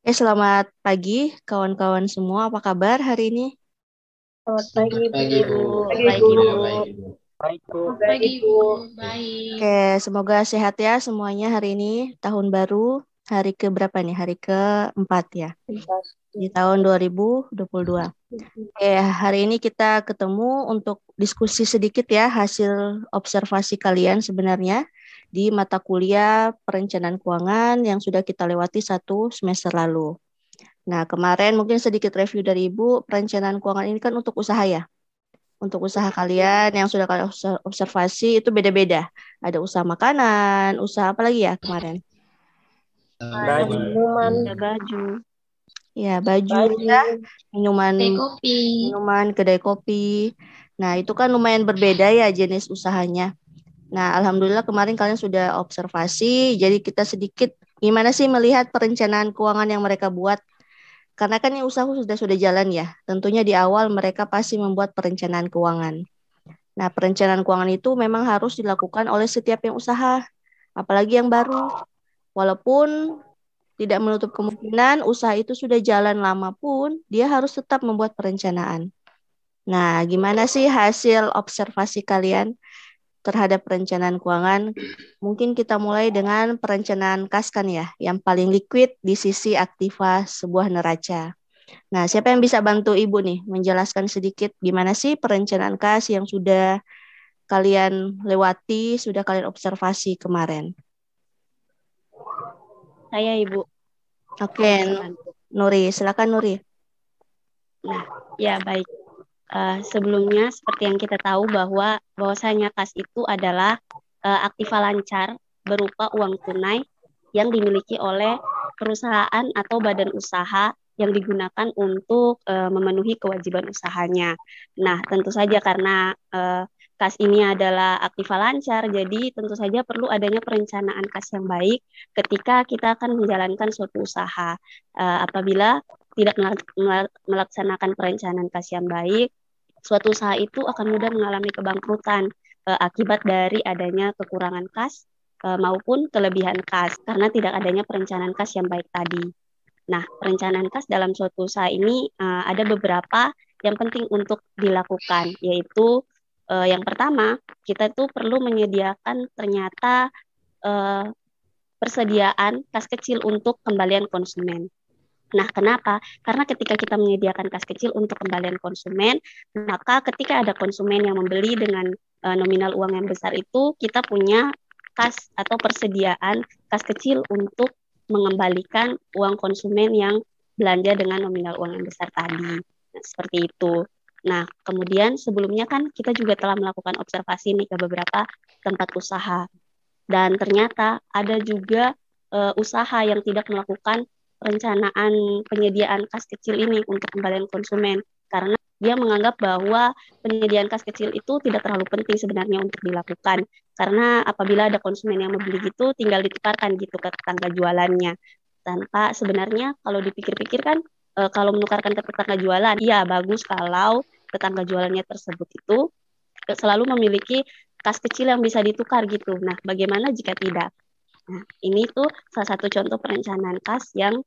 Selamat pagi kawan-kawan semua. Apa kabar hari ini? Selamat pagi, Selamat Bu. pagi, Bu. Pagi, Baik, Bu. Ibu. Alhamdulillah baik, Ibu. Baik, Bu. Selamat pagi, Bu. Baik. Oke, semoga sehat ya semuanya hari ini. Tahun baru, hari ke berapa nih? Hari keempat ya, di tahun 2022. Oke, hari ini kita ketemu untuk diskusi sedikit ya hasil observasi kalian sebenarnya di mata kuliah perencanaan keuangan yang sudah kita lewati 1 semester lalu. Nah, kemarin mungkin sedikit review dari Ibu, perencanaan keuangan ini kan untuk usaha ya. Untuk usaha kalian yang sudah kalian observasi itu beda-beda. Ada usaha makanan, usaha apa lagi ya kemarin? Baju. Minuman, Ada baju. Ya, baju baju. ya, minuman Teh kopi. minuman kedai kopi. Nah, itu kan lumayan berbeda ya jenis usahanya. Nah, alhamdulillah kemarin kalian sudah observasi, jadi kita sedikit gimana sih melihat perencanaan keuangan yang mereka buat. Karena kan ini usaha sudah jalan ya. Tentunya di awal mereka pasti membuat perencanaan keuangan. Nah, perencanaan keuangan itu memang harus dilakukan oleh setiap yang usaha, apalagi yang baru. Walaupun tidak menutup kemungkinan usaha itu sudah jalan lama pun, dia harus tetap membuat perencanaan. Nah, gimana sih hasil observasi kalian terhadap perencanaan keuangan? Mungkin kita mulai dengan perencanaan kas kan ya, yang paling liquid di sisi aktiva sebuah neraca. Nah, siapa yang bisa bantu Ibu nih menjelaskan sedikit gimana sih perencanaan kas yang sudah kalian lewati, sudah kalian observasi kemarin? Saya, Ibu. Oke, Saya bisa bantu. Nuri, silakan Nuri. Nah, ya baik. Sebelumnya, seperti yang kita tahu bahwasanya kas itu adalah aktiva lancar berupa uang tunai yang dimiliki oleh perusahaan atau badan usaha yang digunakan untuk memenuhi kewajiban usahanya. Nah, tentu saja karena kas ini adalah aktiva lancar, jadi tentu saja perlu adanya perencanaan kas yang baik ketika kita akan menjalankan suatu usaha. Apabila tidak melaksanakan perencanaan kas yang baik, suatu usaha itu akan mudah mengalami kebangkrutan akibat dari adanya kekurangan kas maupun kelebihan kas karena tidak adanya perencanaan kas yang baik tadi. Nah, perencanaan kas dalam suatu usaha ini ada beberapa yang penting untuk dilakukan, yaitu yang pertama, kita tuh perlu menyediakan ternyata uh, persediaan kas kecil untuk kembalian konsumen. Nah, kenapa? Karena ketika kita menyediakan kas kecil untuk kembalian konsumen, maka ketika ada konsumen yang membeli dengan nominal uang yang besar itu, kita punya kas atau persediaan kas kecil untuk mengembalikan uang konsumen yang belanja dengan nominal uang yang besar tadi. Nah, seperti itu. Nah, kemudian sebelumnya kan kita juga telah melakukan observasi nih ke beberapa tempat usaha. Dan ternyata ada juga usaha yang tidak melakukan perencanaan penyediaan kas kecil ini untuk kembalian konsumen karena dia menganggap bahwa penyediaan kas kecil itu tidak terlalu penting sebenarnya untuk dilakukan karena apabila ada konsumen yang membeli gitu tinggal ditukarkan gitu ke tetangga jualannya tanpa sebenarnya kalau dipikir-pikir kan kalau menukarkan ke tetangga jualan ya bagus kalau tetangga jualannya tersebut itu selalu memiliki kas kecil yang bisa ditukar gitu. Nah, bagaimana jika tidak? Nah, ini tuh salah satu contoh perencanaan kas yang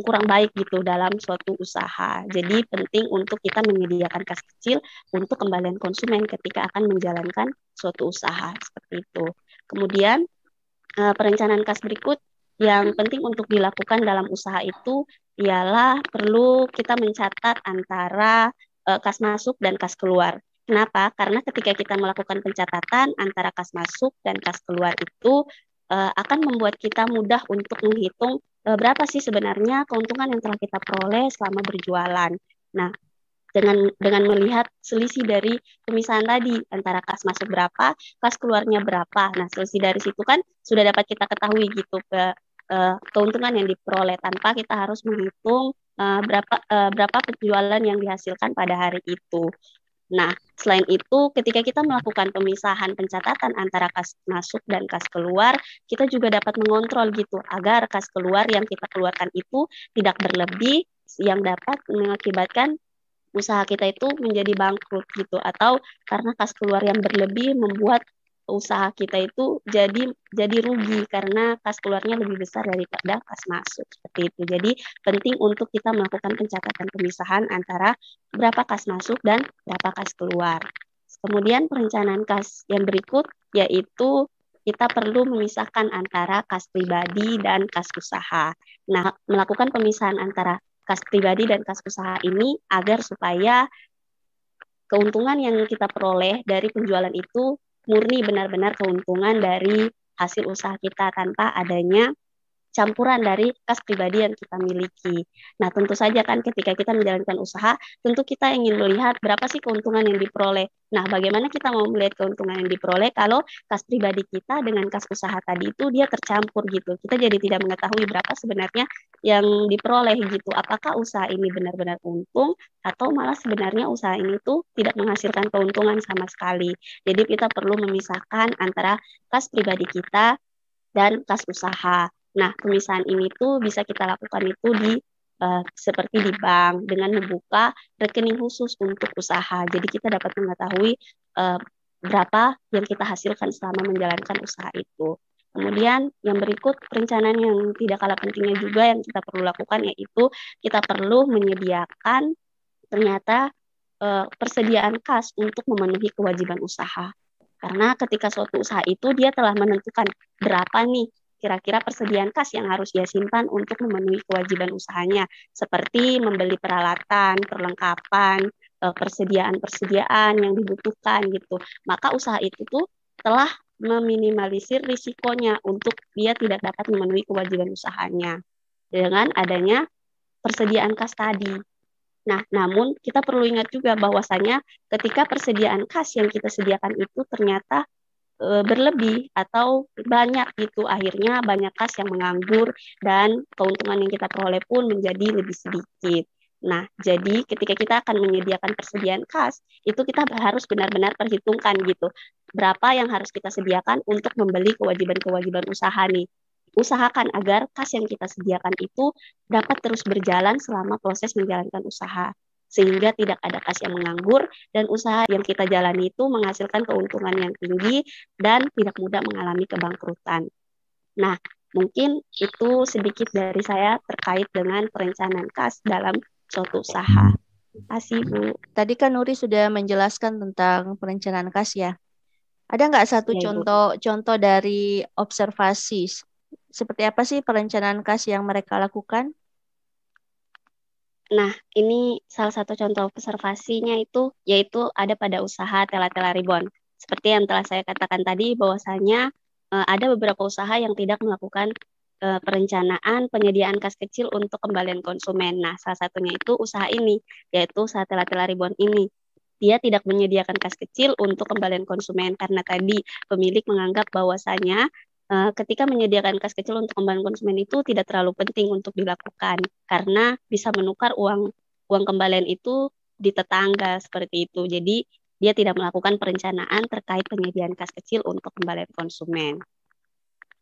kurang baik gitu dalam suatu usaha. Jadi penting untuk kita menyediakan kas kecil untuk kembalian konsumen ketika akan menjalankan suatu usaha seperti itu. Kemudian perencanaan kas berikut yang penting untuk dilakukan dalam usaha itu ialah perlu kita mencatat antara kas masuk dan kas keluar. Kenapa? Karena ketika kita melakukan pencatatan antara kas masuk dan kas keluar itu akan membuat kita mudah untuk menghitung berapa sih sebenarnya keuntungan yang telah kita peroleh selama berjualan. Nah, dengan melihat selisih dari pemisahan tadi antara kas masuk berapa, kas keluarnya berapa. Nah, selisih dari situ kan sudah dapat kita ketahui gitu keuntungan yang diperoleh tanpa kita harus menghitung berapa penjualan yang dihasilkan pada hari itu. Nah, selain itu, ketika kita melakukan pemisahan pencatatan antara kas masuk dan kas keluar, kita juga dapat mengontrol gitu agar kas keluar yang kita keluarkan itu tidak berlebih yang dapat mengakibatkan usaha kita itu menjadi bangkrut gitu atau karena kas keluar yang berlebih membuat usaha kita itu jadi rugi karena kas keluarnya lebih besar daripada kas masuk seperti itu. Jadi penting untuk kita melakukan pencatatan pemisahan antara berapa kas masuk dan berapa kas keluar. Kemudian perencanaan kas yang berikut yaitu kita perlu memisahkan antara kas pribadi dan kas usaha. Nah, melakukan pemisahan antara kas pribadi dan kas usaha ini agar supaya keuntungan yang kita peroleh dari penjualan itu murni benar-benar keuntungan dari hasil usaha kita tanpa adanya campuran dari kas pribadi yang kita miliki. Nah, tentu saja kan ketika kita menjalankan usaha, tentu kita ingin melihat berapa sih keuntungan yang diperoleh. Nah, bagaimana kita mau melihat keuntungan yang diperoleh kalau kas pribadi kita dengan kas usaha tadi itu dia tercampur gitu. Kita jadi tidak mengetahui berapa sebenarnya yang diperoleh gitu. Apakah usaha ini benar-benar untung atau malah sebenarnya usaha ini tuh tidak menghasilkan keuntungan sama sekali. Jadi kita perlu memisahkan antara kas pribadi kita dan kas usaha. Nah, pemisahan ini tuh bisa kita lakukan itu seperti di bank dengan membuka rekening khusus untuk usaha. Jadi kita dapat mengetahui berapa yang kita hasilkan selama menjalankan usaha itu. Kemudian yang berikut perencanaan yang tidak kalah pentingnya juga yang kita perlu lakukan yaitu kita perlu menyediakan ternyata persediaan kas untuk memenuhi kewajiban usaha. Karena ketika suatu usaha itu dia telah menentukan berapa nih kira-kira persediaan kas yang harus dia simpan untuk memenuhi kewajiban usahanya, seperti membeli peralatan, perlengkapan, persediaan-persediaan yang dibutuhkan gitu. Maka usaha itu tuh telah meminimalisir risikonya untuk dia tidak dapat memenuhi kewajiban usahanya dengan adanya persediaan kas tadi. Nah, namun kita perlu ingat juga bahwasanya ketika persediaan kas yang kita sediakan itu ternyata berlebih atau banyak gitu, akhirnya banyak kas yang menganggur dan keuntungan yang kita peroleh pun menjadi lebih sedikit. Nah, jadi ketika kita akan menyediakan persediaan kas, itu kita harus benar-benar perhitungkan gitu, berapa yang harus kita sediakan untuk membeli kewajiban-kewajiban usaha nih. Usahakan agar kas yang kita sediakan itu dapat terus berjalan selama proses menjalankan usaha, sehingga tidak ada kas yang menganggur dan usaha yang kita jalani itu menghasilkan keuntungan yang tinggi dan tidak mudah mengalami kebangkrutan. Nah, mungkin itu sedikit dari saya terkait dengan perencanaan kas dalam suatu usaha. Terima kasih, Bu. Tadi kan Nuri sudah menjelaskan tentang perencanaan kas ya. Ada nggak satu Ya, Ibu. contoh dari observasi? Seperti apa sih perencanaan kas yang mereka lakukan? Nah, ini salah satu contoh observasinya itu yaitu ada pada usaha Tela-Tela Ribbon. Seperti yang telah saya katakan tadi bahwasanya ada beberapa usaha yang tidak melakukan perencanaan penyediaan kas kecil untuk kembalian konsumen. Nah, salah satunya itu usaha ini, yaitu usaha Tela-Tela Ribbon ini. Dia tidak menyediakan kas kecil untuk kembalian konsumen karena tadi pemilik menganggap bahwasanya ketika menyediakan kas kecil untuk kembalian konsumen itu tidak terlalu penting untuk dilakukan karena bisa menukar uang kembalian itu di tetangga seperti itu. Jadi dia tidak melakukan perencanaan terkait penyediaan kas kecil untuk kembalian konsumen.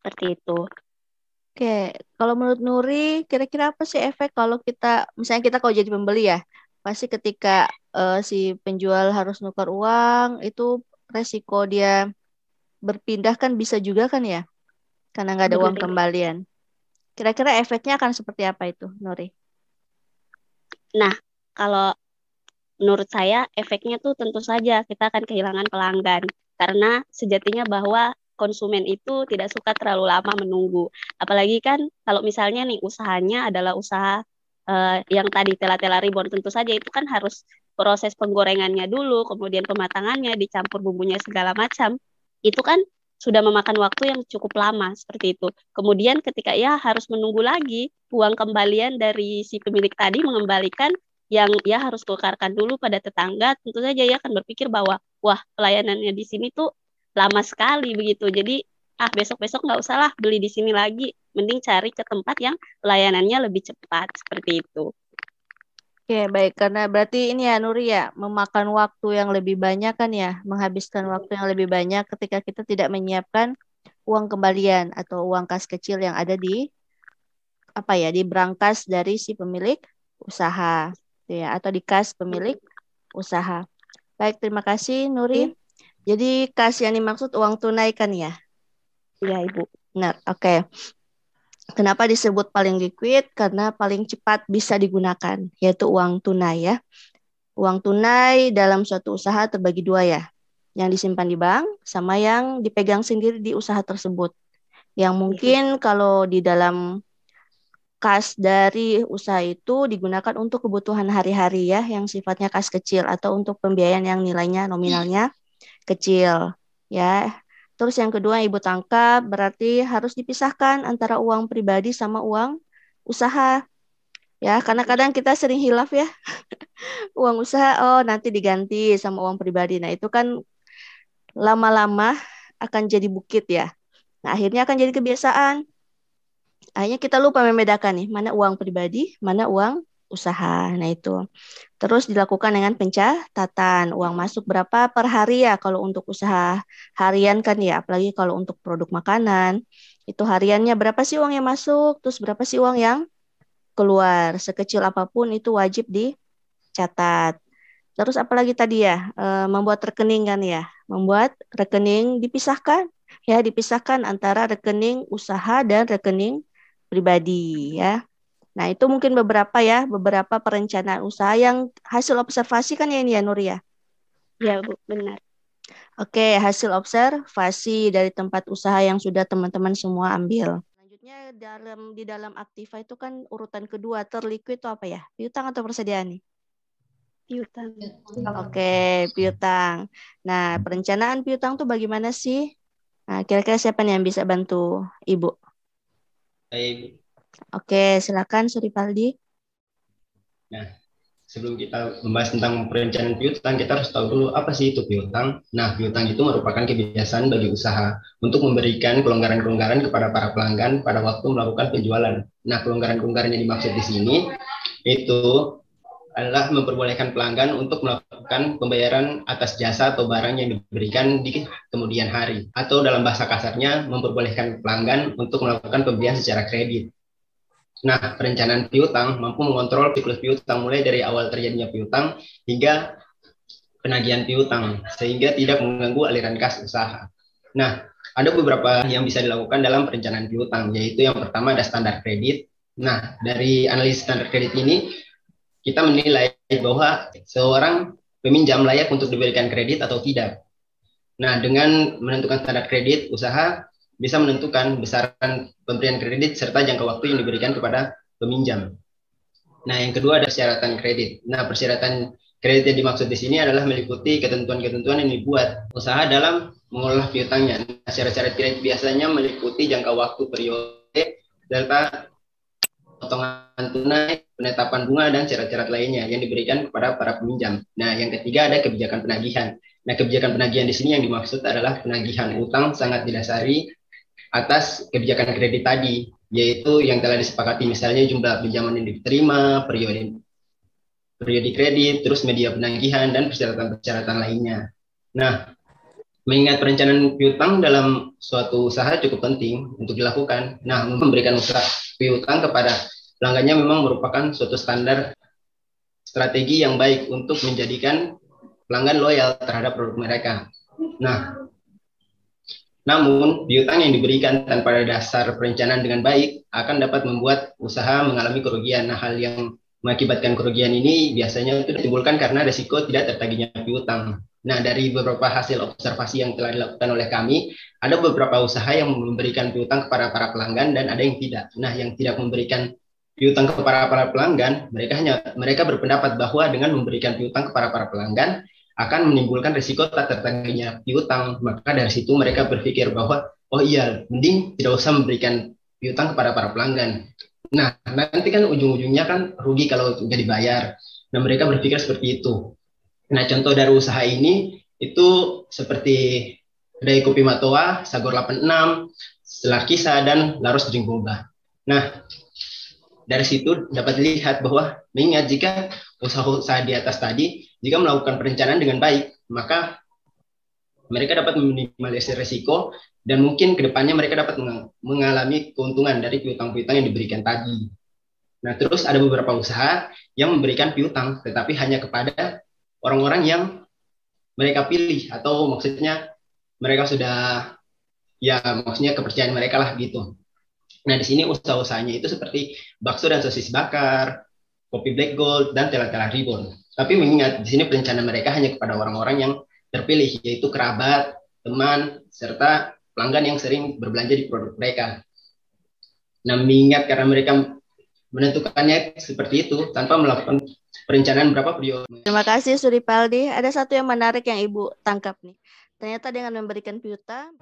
Seperti itu. Oke, kalau menurut Nuri, kira-kira apa sih efek kalau misalnya kalau jadi pembeli ya, pasti ketika si penjual harus nukar uang, itu resiko dia berpindah kan bisa juga kan ya, karena nggak ada uang Benar. kembalian. Kira-kira efeknya akan seperti apa itu, Nuri? Nah, kalau menurut saya efeknya tuh tentu saja kita akan kehilangan pelanggan karena sejatinya bahwa konsumen itu tidak suka terlalu lama menunggu. Apalagi kan kalau misalnya nih usahanya adalah usaha yang tadi Tela-Tela Ribbon, tentu saja itu kan harus proses penggorengannya dulu, kemudian pematangannya, dicampur bumbunya segala macam. Itu kan sudah memakan waktu yang cukup lama seperti itu. Kemudian ketika ia harus menunggu lagi uang kembalian dari si pemilik tadi mengembalikan yang ia harus tukarkan dulu pada tetangga, tentu saja ia akan berpikir bahwa wah pelayanannya di sini tuh lama sekali begitu. Jadi besok-besok nggak usah lah beli di sini lagi, mending cari ke tempat yang pelayanannya lebih cepat seperti itu. Oke, baik. Karena berarti ini ya, Nuri ya, memakan waktu yang lebih banyak kan ya, menghabiskan waktu yang lebih banyak ketika kita tidak menyiapkan uang kembalian atau uang kas kecil yang ada di berangkas dari si pemilik usaha, gitu ya, atau di kas pemilik usaha. Baik, terima kasih Nuri. Jadi kas yang dimaksud uang tunai kan ya? Ya, Ibu. Benar, oke. Kenapa disebut paling liquid? Karena paling cepat bisa digunakan, yaitu uang tunai ya. Uang tunai dalam suatu usaha terbagi dua ya. Yang disimpan di bank sama yang dipegang sendiri di usaha tersebut. Yang mungkin kalau di dalam kas dari usaha itu digunakan untuk kebutuhan hari-hari ya, yang sifatnya kas kecil atau untuk pembiayaan yang nilainya nominalnya kecil ya. Terus yang kedua yang Ibu tangkap berarti harus dipisahkan antara uang pribadi sama uang usaha ya, karena kadang kita sering hilaf ya, uang usaha oh nanti diganti sama uang pribadi. Nah, itu kan lama-lama akan jadi bukit ya. Nah, akhirnya akan jadi kebiasaan. Akhirnya kita lupa membedakan nih, mana uang pribadi, mana uang usaha. Nah, itu. Terus dilakukan dengan pencatatan uang masuk berapa per hari ya kalau untuk usaha harian kan ya, apalagi kalau untuk produk makanan. Itu hariannya berapa sih uang yang masuk, terus berapa sih uang yang keluar. Sekecil apapun itu wajib dicatat. Terus apalagi tadi ya, membuat rekening kan ya. Membuat rekening dipisahkan. Ya, dipisahkan antara rekening usaha dan rekening pribadi ya. Nah, itu mungkin beberapa ya, beberapa perencanaan usaha yang hasil observasi kan ya ini ya Nur ya. Ya, Bu, benar. Oke, hasil observasi dari tempat usaha yang sudah teman-teman semua ambil. Selanjutnya di dalam Aktiva itu kan urutan kedua terliquid itu apa ya? Piutang atau persediaan nih? Piutang. Oke, piutang. Nah, perencanaan piutang tuh bagaimana sih? Nah, kira-kira siapa nih yang bisa bantu Ibu? Baik. Oke, silakan Suripaldi. Nah, sebelum kita membahas tentang perencanaan piutang, kita harus tahu dulu apa sih itu piutang. Nah, piutang itu merupakan kebiasaan bagi usaha untuk memberikan kelonggaran-kelonggaran kepada para pelanggan pada waktu melakukan penjualan. Nah, kelonggaran-kelonggaran yang dimaksud di sini itu adalah memperbolehkan pelanggan untuk melakukan pembayaran atas jasa atau barang yang diberikan di kemudian hari. Atau dalam bahasa kasarnya, memperbolehkan pelanggan untuk melakukan pembelian secara kredit. Nah, perencanaan piutang mampu mengontrol siklus piutang mulai dari awal terjadinya piutang hingga penagihan piutang, sehingga tidak mengganggu aliran kas usaha. Nah, ada beberapa yang bisa dilakukan dalam perencanaan piutang, yaitu yang pertama ada standar kredit. Nah, dari analisis standar kredit ini, kita menilai bahwa seorang peminjam layak untuk diberikan kredit atau tidak. Nah, dengan menentukan standar kredit, usaha bisa menentukan besaran pemberian kredit serta jangka waktu yang diberikan kepada peminjam. Nah, yang kedua ada persyaratan kredit. Nah, persyaratan kredit yang dimaksud di sini adalah meliputi ketentuan-ketentuan yang dibuat usaha dalam mengelola piutangnya. Nah, syarat-syarat kredit biasanya meliputi jangka waktu periode, serta potongan tunai, penetapan bunga, dan syarat-syarat lainnya yang diberikan kepada para peminjam. Nah, yang ketiga ada kebijakan penagihan. Nah, kebijakan penagihan di sini yang dimaksud adalah penagihan utang sangat didasari atas kebijakan kredit tadi, yaitu yang telah disepakati, misalnya jumlah pinjaman yang diterima, periode kredit, terus media penagihan, dan persyaratan-persyaratan lainnya. Nah, mengingat perencanaan piutang dalam suatu usaha cukup penting untuk dilakukan. Nah, memberikan usaha piutang kepada pelanggannya memang merupakan suatu standar strategi yang baik untuk menjadikan pelanggan loyal terhadap produk mereka. Nah, namun, piutang yang diberikan tanpa dasar perencanaan dengan baik akan dapat membuat usaha mengalami kerugian. Nah, hal yang mengakibatkan kerugian ini biasanya itu ditimbulkan karena risiko tidak tertagihnya piutang. Nah, dari beberapa hasil observasi yang telah dilakukan oleh kami, ada beberapa usaha yang memberikan piutang kepada para pelanggan dan ada yang tidak. Nah, yang tidak memberikan piutang kepada para pelanggan, mereka berpendapat bahwa dengan memberikan piutang kepada para pelanggan akan menimbulkan risiko tak tertagihnya piutang. Maka dari situ mereka berpikir bahwa oh iya, mending tidak usah memberikan piutang kepada para pelanggan. Nah, nanti kan ujung-ujungnya kan rugi kalau nggak dibayar. Nah, mereka berpikir seperti itu. Nah, contoh dari usaha ini itu seperti kedai kopi Matoa, Sagor 86, Selar Kisah, dan Laros Drink Boba. Nah, dari situ dapat dilihat bahwa mengingat jika usaha-usaha di atas tadi, jika melakukan perencanaan dengan baik, maka mereka dapat meminimalisir risiko dan mungkin kedepannya mereka dapat mengalami keuntungan dari piutang-piutang yang diberikan tadi. Nah, terus ada beberapa usaha yang memberikan piutang, tetapi hanya kepada orang-orang yang mereka pilih, atau maksudnya mereka sudah, ya maksudnya kepercayaan mereka lah gitu. Nah, di sini usaha-usahanya itu seperti bakso dan sosis bakar, kopi Black Gold, dan telah-telah Reborn. Tapi mengingat di sini perencanaan mereka hanya kepada orang-orang yang terpilih, yaitu kerabat, teman, serta pelanggan yang sering berbelanja di produk mereka. Nah, mengingat karena mereka menentukannya seperti itu tanpa melakukan perencanaan berapa periode. Terima kasih Suripaldi. Ada satu yang menarik yang Ibu tangkap nih. Ternyata dengan memberikan piutang